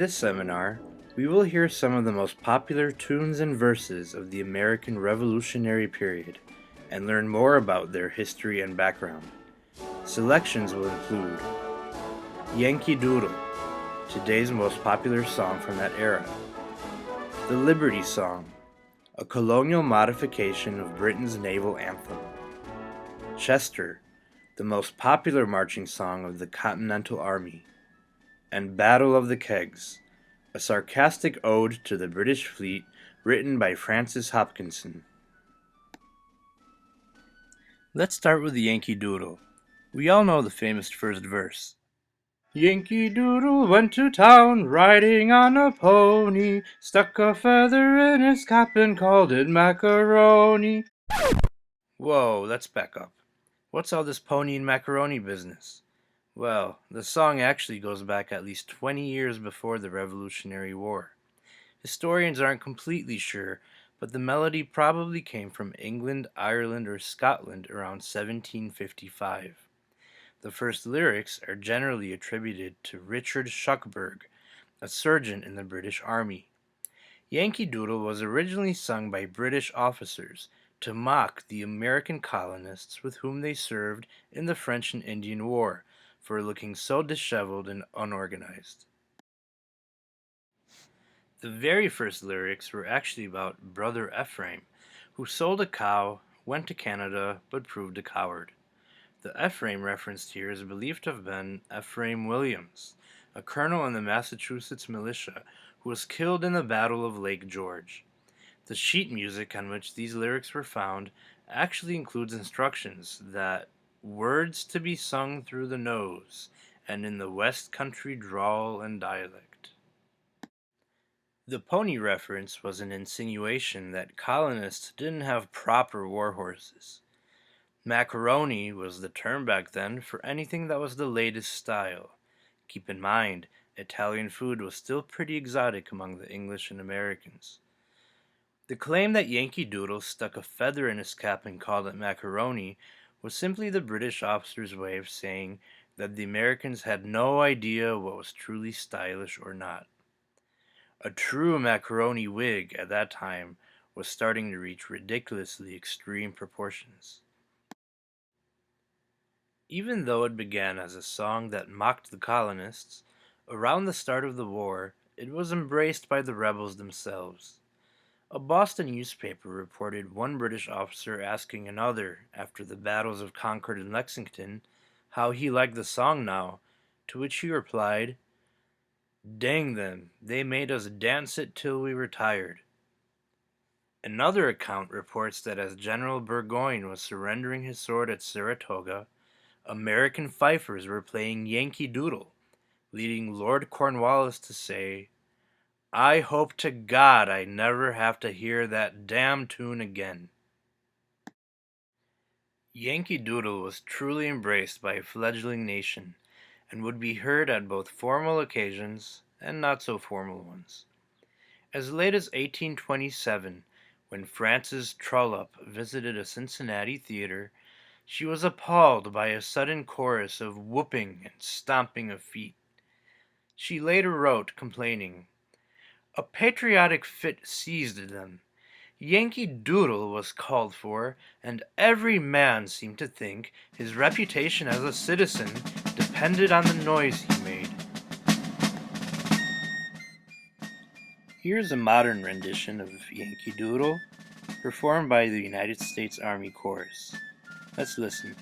this seminar, we will hear some of the most popular tunes and verses of the American Revolutionary period and learn more about their history and background. Selections will include Yankee Doodle, today's most popular song from that era, the Liberty Song, a colonial modification of Britain's naval anthem, Chester, the most popular marching song of the Continental Army, and Battle of the Kegs, a sarcastic ode to the British fleet written by Francis Hopkinson. Let's start with the Yankee Doodle. We all know the famous first verse. Yankee Doodle went to town, riding on a pony, stuck a feather in his cap and called it macaroni. Whoa, let's back up. What's all this pony and macaroni business? Well, the song actually goes back at least 20 years before the Revolutionary War. Historians aren't completely sure, but the melody probably came from England, Ireland, or Scotland around 1755. The first lyrics are generally attributed to Richard Shuckburgh, a surgeon in the British Army. Yankee Doodle was originally sung by British officers to mock the American colonists with whom they served in the French and Indian War for looking so disheveled and unorganized. The very first lyrics were actually about Brother Ephraim, who sold a cow, went to Canada, but proved a coward. The Ephraim referenced here is believed to have been Ephraim Williams, a colonel in the Massachusetts militia who was killed in the Battle of Lake George. The sheet music on which these lyrics were found actually includes instructions that words to be sung through the nose and in the West Country drawl and dialect. The pony reference was an insinuation that colonists didn't have proper war horses. Macaroni was the term back then for anything that was the latest style. Keep in mind, Italian food was still pretty exotic among the English and Americans. The claim that Yankee Doodle stuck a feather in his cap and called it macaroni was simply the British officer's way of saying that the Americans had no idea what was truly stylish or not. A true macaroni wig at that time was starting to reach ridiculously extreme proportions. Even though it began as a song that mocked the colonists, around the start of the war, it was embraced by the rebels themselves. A Boston newspaper reported one British officer asking another, after the battles of Concord and Lexington, how he liked the song now, to which he replied, "Dang them, they made us dance it till we were tired." Another account reports that as General Burgoyne was surrendering his sword at Saratoga, American fifers were playing Yankee Doodle, leading Lord Cornwallis to say, "I hope to God I never have to hear that damn tune again." Yankee Doodle was truly embraced by a fledgling nation and would be heard at both formal occasions and not so formal ones. As late as 1827, when Frances Trollope visited a Cincinnati theater, she was appalled by a sudden chorus of whooping and stomping of feet. She later wrote, complaining, "A patriotic fit seized them. Yankee Doodle was called for, and every man seemed to think his reputation as a citizen depended on the noise he made." Here's a modern rendition of Yankee Doodle, performed by the United States Army Chorus. Let's listen.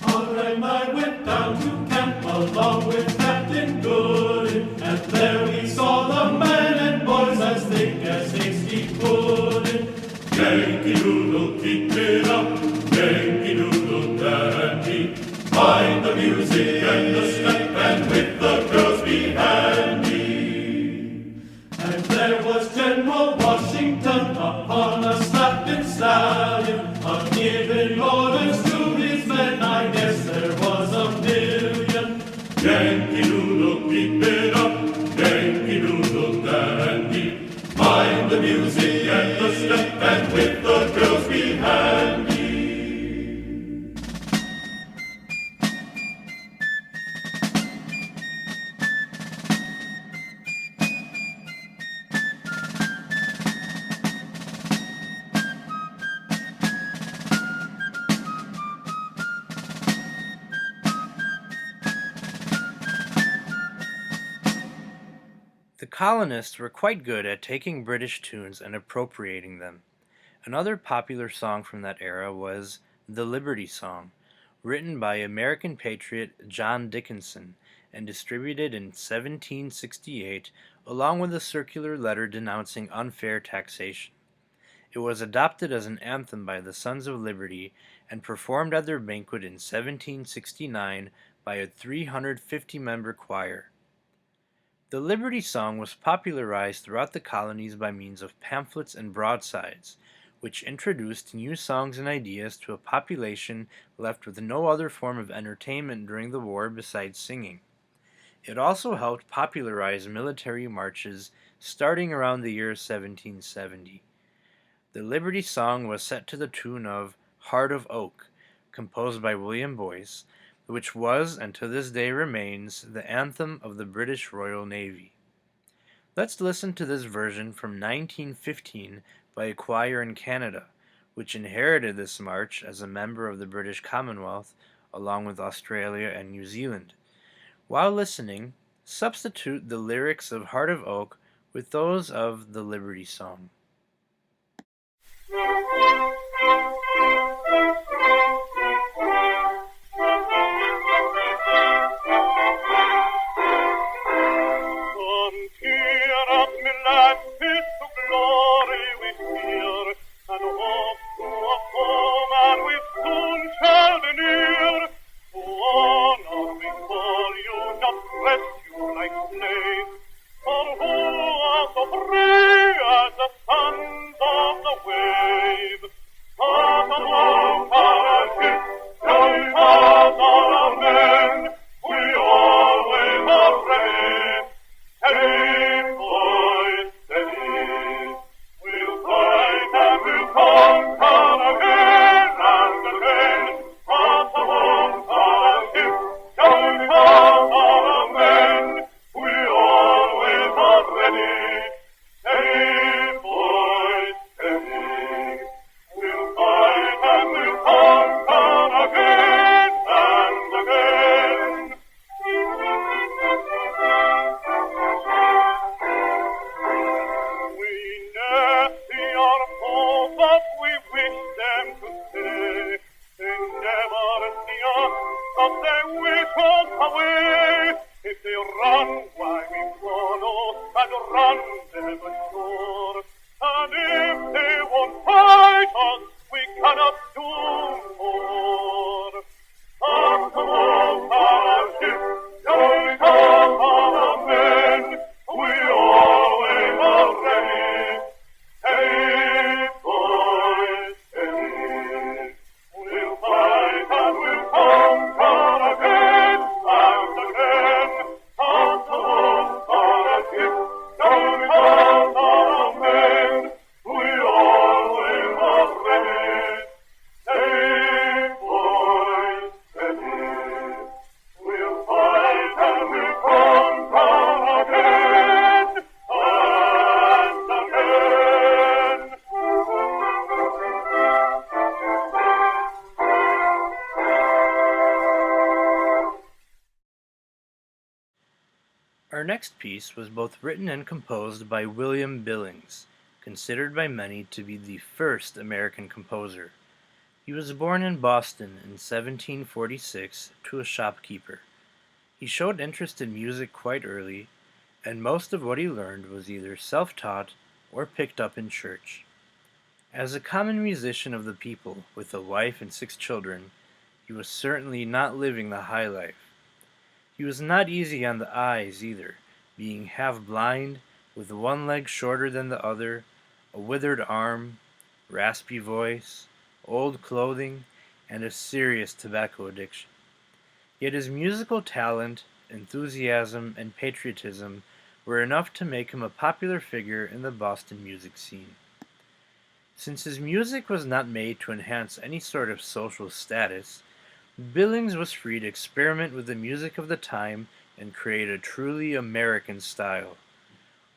On a night went down to camp along with Captain Gooding, and there we saw the men and boys as thick as hasty pudding. Yankee Doodle, keep it up, Yankee Doodle dandy. Mind the music and the step, and with the girls be handy. And there was General Washington upon a slapping stallion, giving orders to his men. I guess there was a million. Yankee Doodle, keep it up, Yankee Doodle dandy. Mind the music and the step, colonists were quite good at taking British tunes and appropriating them. Another popular song from that era was the Liberty Song, written by American patriot John Dickinson and distributed in 1768 along with a circular letter denouncing unfair taxation. It was adopted as an anthem by the Sons of Liberty and performed at their banquet in 1769 by a 350-member choir. The Liberty Song was popularized throughout the colonies by means of pamphlets and broadsides, which introduced new songs and ideas to a population left with no other form of entertainment during the war besides singing. It also helped popularize military marches starting around the year 1770. The Liberty Song was set to the tune of Heart of Oak, composed by William Boyce, which was, and to this day remains, the anthem of the British Royal Navy. Let's listen to this version from 1915 by a choir in Canada, which inherited this march as a member of the British Commonwealth, along with Australia and New Zealand. While listening, substitute the lyrics of Heart of Oak with those of the Liberty Song. Our next piece was both written and composed by William Billings, considered by many to be the first American composer. He was born in Boston in 1746 to a shopkeeper. He showed interest in music quite early, and most of what he learned was either self-taught or picked up in church. As a common musician of the people, with a wife and 6 children, he was certainly not living the high life. He was not easy on the eyes either, being half blind, with one leg shorter than the other, a withered arm, raspy voice, old clothing, and a serious tobacco addiction. Yet his musical talent, enthusiasm, and patriotism were enough to make him a popular figure in the Boston music scene. Since his music was not made to enhance any sort of social status, Billings was free to experiment with the music of the time and create a truly American style.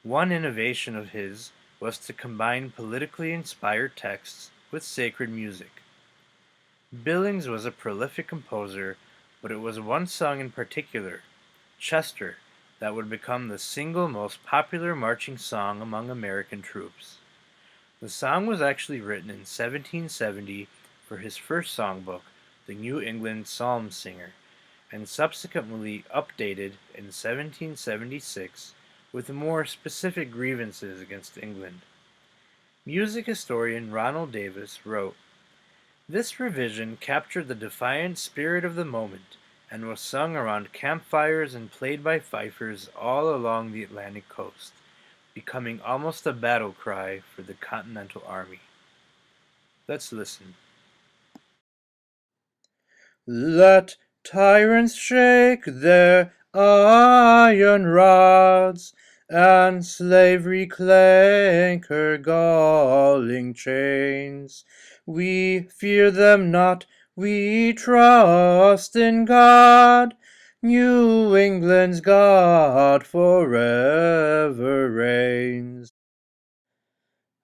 One innovation of his was to combine politically inspired texts with sacred music. Billings was a prolific composer, but it was one song in particular, Chester, that would become the single most popular marching song among American troops. The song was actually written in 1770 for his first songbook, the New England Psalm Singer, and subsequently updated in 1776 with more specific grievances against England. Music historian Ronald Davis wrote, "This revision captured the defiant spirit of the moment and was sung around campfires and played by fifers all along the Atlantic coast, becoming almost a battle cry for the Continental Army." Let's listen. Let tyrants shake their iron rods, and slavery clank her galling chains. We fear them not, we trust in God. New England's God forever reigns.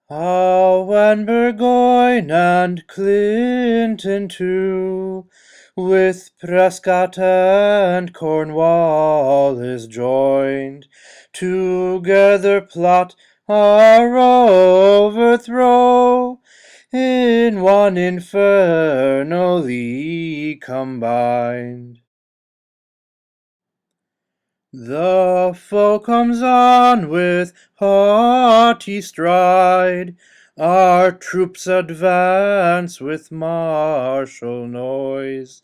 Ah, when Burgoyne and Clinton too, with Prescott and Cornwallis joined, together plot our overthrow, in one infernal league combined. The foe comes on with haughty stride, our troops advance with martial noise.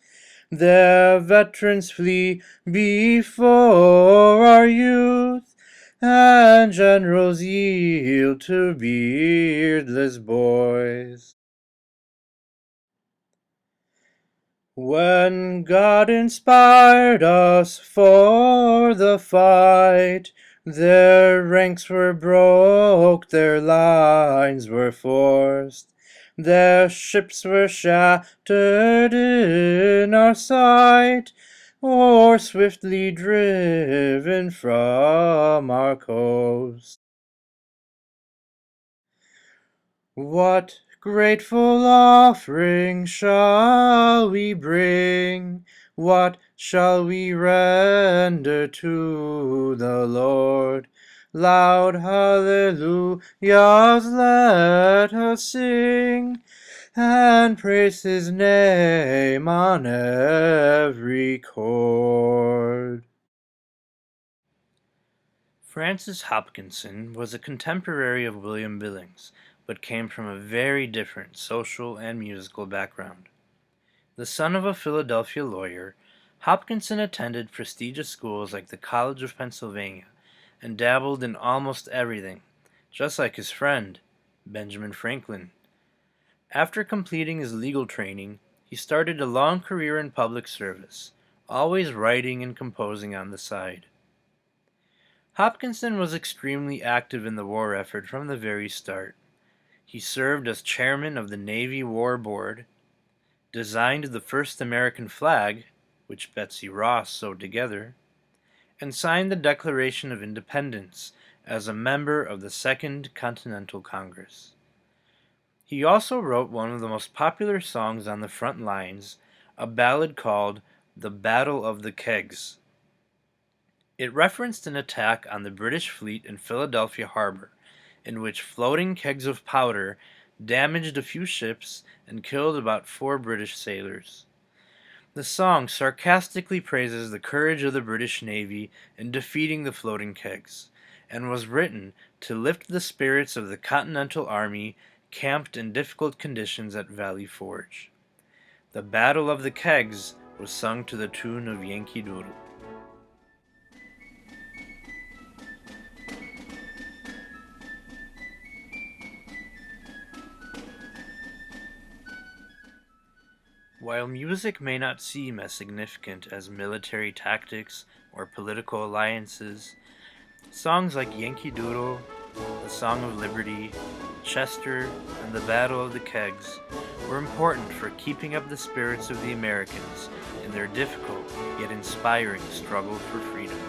Their veterans flee before our youth, and generals yield to beardless boys. When God inspired us for the fight, their ranks were broke, their lines were forced, their ships were shattered in our sight, or swiftly driven from our coast. What grateful offering shall we bring? What shall we render to the Lord? Loud hallelujahs let us sing, and praise his name on every chord. Francis Hopkinson was a contemporary of William Billings, but came from a very different social and musical background. The son of a Philadelphia lawyer, Hopkinson attended prestigious schools like the College of Pennsylvania and dabbled in almost everything, just like his friend, Benjamin Franklin. After completing his legal training, he started a long career in public service, always writing and composing on the side. Hopkinson was extremely active in the war effort from the very start. He served as chairman of the Navy War Board, designed the first American flag, which Betsy Ross sewed together, and signed the Declaration of Independence as a member of the Second Continental Congress. He also wrote one of the most popular songs on the front lines, a ballad called "The Battle of the Kegs." It referenced an attack on the British fleet in Philadelphia Harbor, in which floating kegs of powder damaged a few ships and killed about 4 British sailors. The song sarcastically praises the courage of the British Navy in defeating the floating kegs, and was written to lift the spirits of the Continental Army camped in difficult conditions at Valley Forge. The Battle of the Kegs was sung to the tune of Yankee Doodle. While music may not seem as significant as military tactics or political alliances, songs like Yankee Doodle, The Song of Liberty, Chester, and the Battle of the Kegs were important for keeping up the spirits of the Americans in their difficult yet inspiring struggle for freedom.